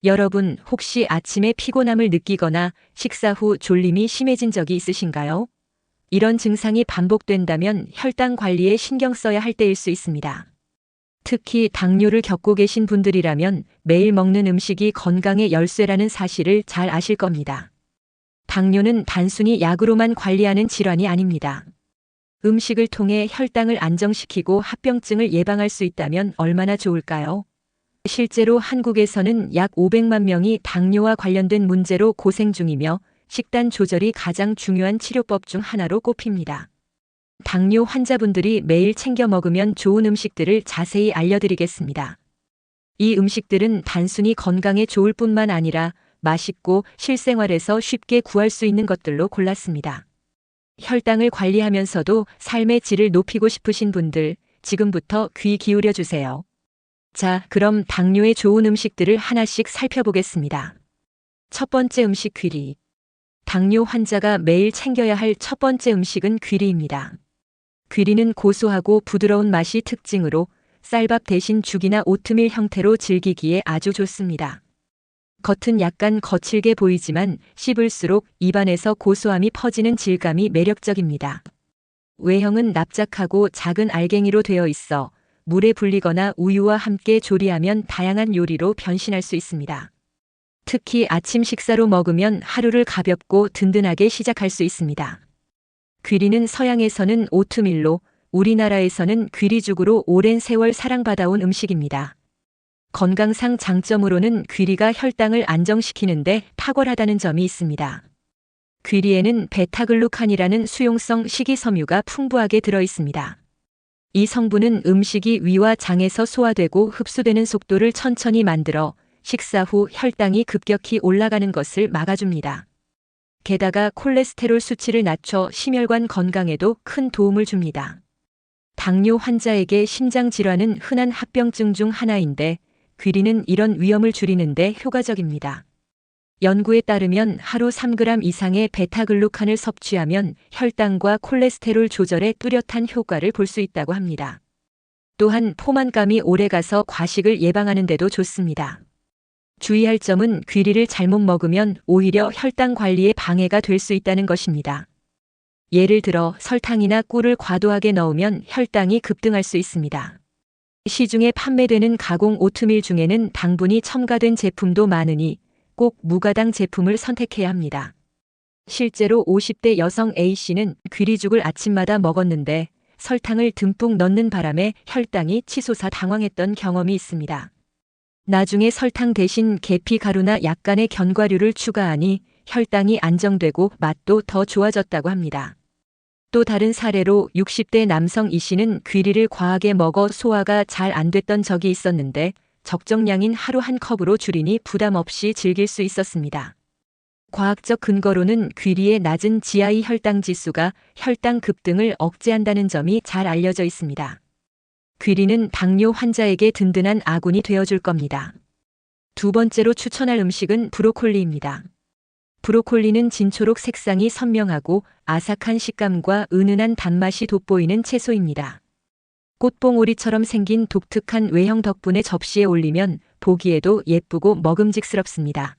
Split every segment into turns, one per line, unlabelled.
여러분, 혹시 아침에 피곤함을 느끼거나 식사 후 졸림이 심해진 적이 있으신가요? 이런 증상이 반복된다면 혈당 관리에 신경 써야 할 때일 수 있습니다. 특히 당뇨를 겪고 계신 분들이라면 매일 먹는 음식이 건강의 열쇠라는 사실을 잘 아실 겁니다. 당뇨는 단순히 약으로만 관리하는 질환이 아닙니다. 음식을 통해 혈당을 안정시키고 합병증을 예방할 수 있다면 얼마나 좋을까요? 실제로 한국에서는 약 500만 명이 당뇨와 관련된 문제로 고생 중이며 식단 조절이 가장 중요한 치료법 중 하나로 꼽힙니다. 당뇨 환자분들이 매일 챙겨 먹으면 좋은 음식들을 자세히 알려드리겠습니다. 이 음식들은 단순히 건강에 좋을 뿐만 아니라 맛있고 실생활에서 쉽게 구할 수 있는 것들로 골랐습니다. 혈당을 관리하면서도 삶의 질을 높이고 싶으신 분들, 지금부터 귀 기울여 주세요. 자, 그럼 당뇨에 좋은 음식들을 하나씩 살펴보겠습니다. 첫 번째 음식 귀리. 당뇨 환자가 매일 챙겨야 할 첫 번째 음식은 귀리입니다. 귀리는 고소하고 부드러운 맛이 특징으로 쌀밥 대신 죽이나 오트밀 형태로 즐기기에 아주 좋습니다. 겉은 약간 거칠게 보이지만 씹을수록 입안에서 고소함이 퍼지는 질감이 매력적입니다. 외형은 납작하고 작은 알갱이로 되어 있어 물에 불리거나 우유와 함께 조리하면 다양한 요리로 변신할 수 있습니다. 특히 아침 식사로 먹으면 하루를 가볍고 든든하게 시작할 수 있습니다. 귀리는 서양에서는 오트밀로, 우리나라에서는 귀리죽으로 오랜 세월 사랑받아온 음식입니다. 건강상 장점으로는 귀리가 혈당을 안정시키는데 탁월하다는 점이 있습니다. 귀리에는 베타글루칸이라는 수용성 식이섬유가 풍부하게 들어 있습니다. 이 성분은 음식이 위와 장에서 소화되고 흡수되는 속도를 천천히 만들어 식사 후 혈당이 급격히 올라가는 것을 막아줍니다. 게다가 콜레스테롤 수치를 낮춰 심혈관 건강에도 큰 도움을 줍니다. 당뇨 환자에게 심장 질환은 흔한 합병증 중 하나인데 귀리는 이런 위험을 줄이는데 효과적입니다. 연구에 따르면 하루 3g 이상의 베타글루칸을 섭취하면 혈당과 콜레스테롤 조절에 뚜렷한 효과를 볼 수 있다고 합니다. 또한 포만감이 오래가서 과식을 예방하는 데도 좋습니다. 주의할 점은 귀리를 잘못 먹으면 오히려 혈당 관리에 방해가 될 수 있다는 것입니다. 예를 들어 설탕이나 꿀을 과도하게 넣으면 혈당이 급등할 수 있습니다. 시중에 판매되는 가공 오트밀 중에는 당분이 첨가된 제품도 많으니 꼭 무가당 제품을 선택해야 합니다. 실제로 50대 여성 A씨는 귀리죽을 아침마다 먹었는데 설탕을 듬뿍 넣는 바람에 혈당이 치솟아 당황했던 경험이 있습니다. 나중에 설탕 대신 계피 가루나 약간의 견과류를 추가하니 혈당이 안정되고 맛도 더 좋아졌다고 합니다. 또 다른 사례로 60대 남성 E씨는 귀리를 과하게 먹어 소화가 잘 안 됐던 적이 있었는데 적정량인 하루 한 컵으로 줄이니 부담 없이 즐길 수 있었습니다. 과학적 근거로는 귀리의 낮은 GI 혈당 지수가 혈당 급등을 억제한다는 점이 잘 알려져 있습니다. 귀리는 당뇨 환자에게 든든한 아군이 되어줄 겁니다. 두 번째로 추천할 음식은 브로콜리입니다. 브로콜리는 진초록 색상이 선명하고 아삭한 식감과 은은한 단맛이 돋보이는 채소입니다. 꽃봉오리처럼 생긴 독특한 외형 덕분에 접시에 올리면 보기에도 예쁘고 먹음직스럽습니다.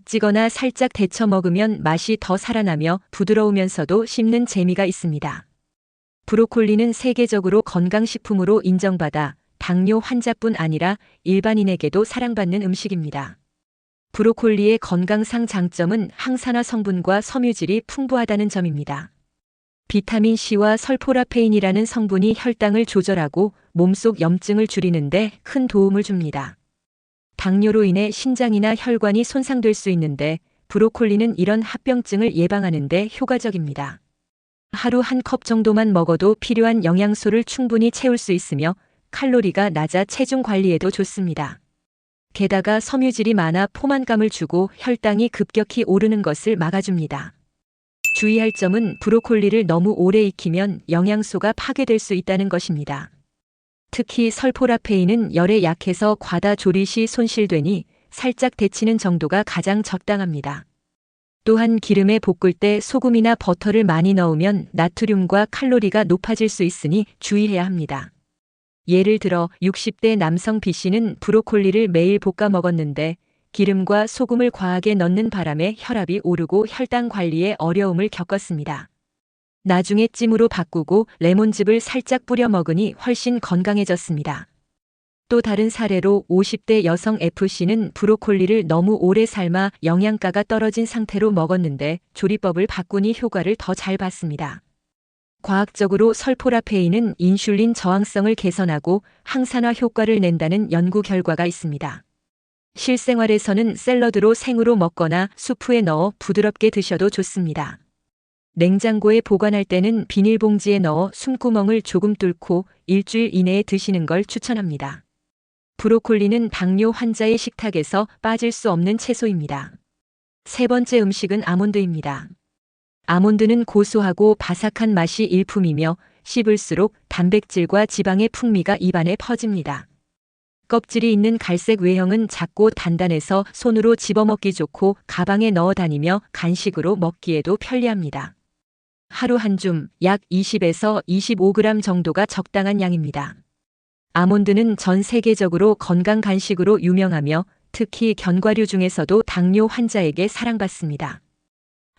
찌거나 살짝 데쳐 먹으면 맛이 더 살아나며 부드러우면서도 씹는 재미가 있습니다. 브로콜리는 세계적으로 건강식품으로 인정받아 당뇨 환자뿐 아니라 일반인에게도 사랑받는 음식입니다. 브로콜리의 건강상 장점은 항산화 성분과 섬유질이 풍부하다는 점입니다. 비타민 C와 설포라페인이라는 성분이 혈당을 조절하고 몸속 염증을 줄이는데 큰 도움을 줍니다. 당뇨로 인해 신장이나 혈관이 손상될 수 있는데 브로콜리는 이런 합병증을 예방하는 데 효과적입니다. 하루 한 컵 정도만 먹어도 필요한 영양소를 충분히 채울 수 있으며 칼로리가 낮아 체중 관리에도 좋습니다. 게다가 섬유질이 많아 포만감을 주고 혈당이 급격히 오르는 것을 막아줍니다. 주의할 점은 브로콜리를 너무 오래 익히면 영양소가 파괴될 수 있다는 것입니다. 특히 설포라페인은 열에 약해서 과다 조리 시 손실되니 살짝 데치는 정도가 가장 적당합니다. 또한 기름에 볶을 때 소금이나 버터를 많이 넣으면 나트륨과 칼로리가 높아질 수 있으니 주의해야 합니다. 예를 들어 60대 남성 B씨는 브로콜리를 매일 볶아 먹었는데 기름과 소금을 과하게 넣는 바람에 혈압이 오르고 혈당 관리에 어려움을 겪었습니다. 나중에 찜으로 바꾸고 레몬즙을 살짝 뿌려 먹으니 훨씬 건강해졌습니다. 또 다른 사례로 50대 여성 F씨는 브로콜리를 너무 오래 삶아 영양가가 떨어진 상태로 먹었는데 조리법을 바꾸니 효과를 더 잘 봤습니다. 과학적으로 설포라페인은 인슐린 저항성을 개선하고 항산화 효과를 낸다는 연구 결과가 있습니다. 실생활에서는 샐러드로 생으로 먹거나 수프에 넣어 부드럽게 드셔도 좋습니다. 냉장고에 보관할 때는 비닐봉지에 넣어 숨구멍을 조금 뚫고 일주일 이내에 드시는 걸 추천합니다. 브로콜리는 당뇨 환자의 식탁에서 빠질 수 없는 채소입니다. 세 번째 음식은 아몬드입니다. 아몬드는 고소하고 바삭한 맛이 일품이며 씹을수록 단백질과 지방의 풍미가 입안에 퍼집니다. 껍질이 있는 갈색 외형은 작고 단단해서 손으로 집어먹기 좋고 가방에 넣어 다니며 간식으로 먹기에도 편리합니다. 하루 한 줌 약 20에서 25g 정도가 적당한 양입니다. 아몬드는 전 세계적으로 건강 간식으로 유명하며 특히 견과류 중에서도 당뇨 환자에게 사랑받습니다.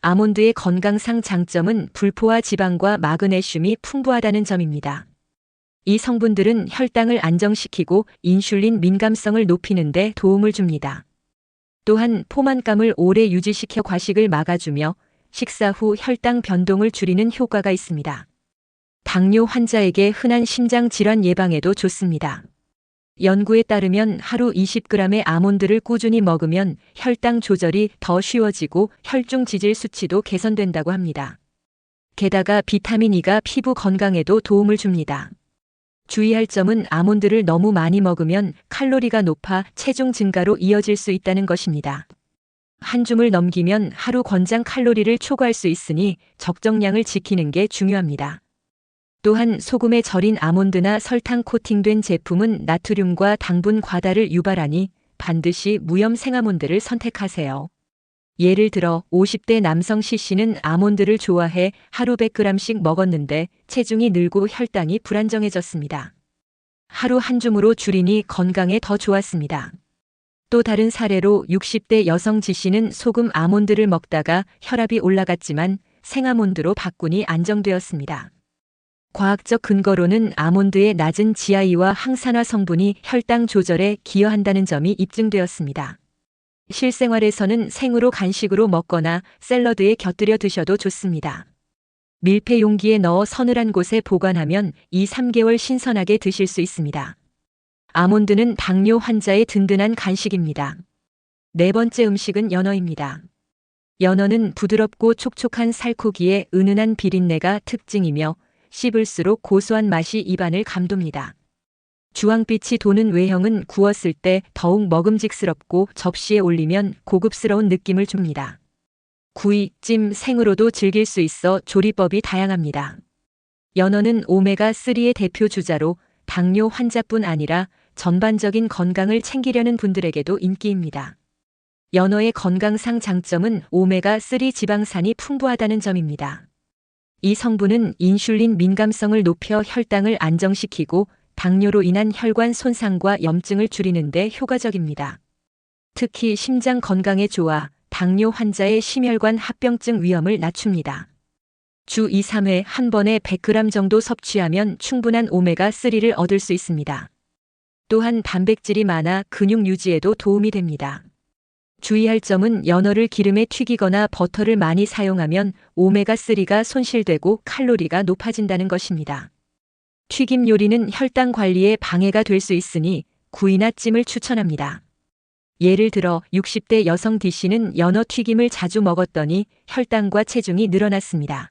아몬드의 건강상 장점은 불포화 지방과 마그네슘이 풍부하다는 점입니다. 이 성분들은 혈당을 안정시키고 인슐린 민감성을 높이는 데 도움을 줍니다. 또한 포만감을 오래 유지시켜 과식을 막아주며 식사 후 혈당 변동을 줄이는 효과가 있습니다. 당뇨 환자에게 흔한 심장 질환 예방에도 좋습니다. 연구에 따르면 하루 20g의 아몬드를 꾸준히 먹으면 혈당 조절이 더 쉬워지고 혈중 지질 수치도 개선된다고 합니다. 게다가 비타민 E가 피부 건강에도 도움을 줍니다. 주의할 점은 아몬드를 너무 많이 먹으면 칼로리가 높아 체중 증가로 이어질 수 있다는 것입니다. 한 줌을 넘기면 하루 권장 칼로리를 초과할 수 있으니 적정량을 지키는 게 중요합니다. 또한 소금에 절인 아몬드나 설탕 코팅된 제품은 나트륨과 당분 과다를 유발하니 반드시 무염 생아몬드를 선택하세요. 예를 들어 50대 남성 C씨는 아몬드를 좋아해 하루 100g씩 먹었는데 체중이 늘고 혈당이 불안정해졌습니다. 하루 한 줌으로 줄이니 건강에 더 좋았습니다. 또 다른 사례로 60대 여성 G씨는 소금 아몬드를 먹다가 혈압이 올라갔지만 생아몬드로 바꾸니 안정되었습니다. 과학적 근거로는 아몬드의 낮은 GI와 항산화 성분이 혈당 조절에 기여한다는 점이 입증되었습니다. 실생활에서는 생으로 간식으로 먹거나 샐러드에 곁들여 드셔도 좋습니다. 밀폐 용기에 넣어 서늘한 곳에 보관하면 2~3개월 신선하게 드실 수 있습니다. 아몬드는 당뇨 환자의 든든한 간식입니다. 네 번째 음식은 연어입니다. 연어는 부드럽고 촉촉한 살코기에 은은한 비린내가 특징이며 씹을수록 고소한 맛이 입안을 감돕니다. 주황빛이 도는 외형은 구웠을 때 더욱 먹음직스럽고 접시에 올리면 고급스러운 느낌을 줍니다. 구이, 찜, 생으로도 즐길 수 있어 조리법이 다양합니다. 연어는 오메가3의 대표 주자로 당뇨 환자뿐 아니라 전반적인 건강을 챙기려는 분들에게도 인기입니다. 연어의 건강상 장점은 오메가3 지방산이 풍부하다는 점입니다. 이 성분은 인슐린 민감성을 높여 혈당을 안정시키고 당뇨로 인한 혈관 손상과 염증을 줄이는 데 효과적입니다. 특히 심장 건강에 좋아 당뇨 환자의 심혈관 합병증 위험을 낮춥니다. 주 2~3회 한 번에 100g 정도 섭취하면 충분한 오메가3를 얻을 수 있습니다. 또한 단백질이 많아 근육 유지에도 도움이 됩니다. 주의할 점은 연어를 기름에 튀기거나 버터를 많이 사용하면 오메가3가 손실되고 칼로리가 높아진다는 것입니다. 튀김 요리는 혈당 관리에 방해가 될 수 있으니 구이나 찜을 추천합니다. 예를 들어 60대 여성 D씨는 연어 튀김을 자주 먹었더니 혈당과 체중이 늘어났습니다.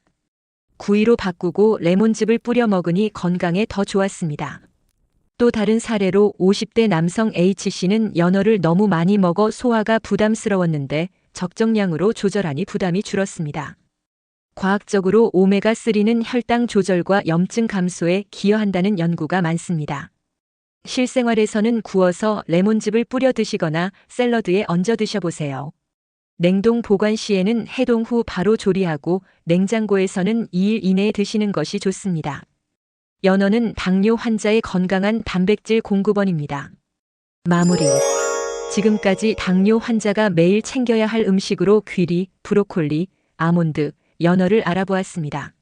구이로 바꾸고 레몬즙을 뿌려 먹으니 건강에 더 좋았습니다. 또 다른 사례로 50대 남성 H씨는 연어를 너무 많이 먹어 소화가 부담스러웠는데 적정량으로 조절하니 부담이 줄었습니다. 과학적으로 오메가3는 혈당 조절과 염증 감소에 기여한다는 연구가 많습니다. 실생활에서는 구워서 레몬즙을 뿌려 드시거나 샐러드에 얹어 드셔보세요. 냉동 보관 시에는 해동 후 바로 조리하고 냉장고에서는 2일 이내에 드시는 것이 좋습니다. 연어는 당뇨 환자의 건강한 단백질 공급원입니다. 마무리. 지금까지 당뇨 환자가 매일 챙겨야 할 음식으로 귀리, 브로콜리, 아몬드, 연어를 알아보았습니다.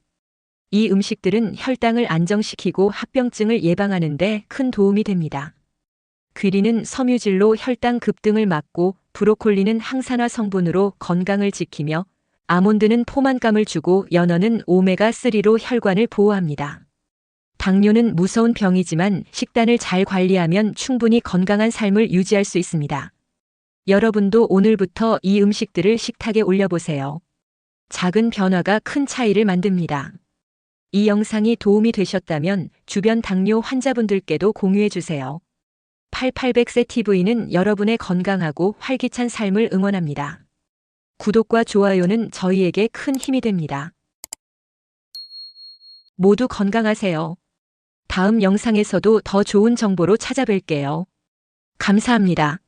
이 음식들은 혈당을 안정시키고 합병증을 예방하는 데 큰 도움이 됩니다. 귀리는 섬유질로 혈당 급등을 막고, 브로콜리는 항산화 성분으로 건강을 지키며, 아몬드는 포만감을 주고, 연어는 오메가3로 혈관을 보호합니다. 당뇨는 무서운 병이지만 식단을 잘 관리하면 충분히 건강한 삶을 유지할 수 있습니다. 여러분도 오늘부터 이 음식들을 식탁에 올려보세요. 작은 변화가 큰 차이를 만듭니다. 이 영상이 도움이 되셨다면 주변 당뇨 환자분들께도 공유해 주세요. 8800세TV는 여러분의 건강하고 활기찬 삶을 응원합니다. 구독과 좋아요는 저희에게 큰 힘이 됩니다. 모두 건강하세요. 다음 영상에서도 더 좋은 정보로 찾아뵐게요. 감사합니다.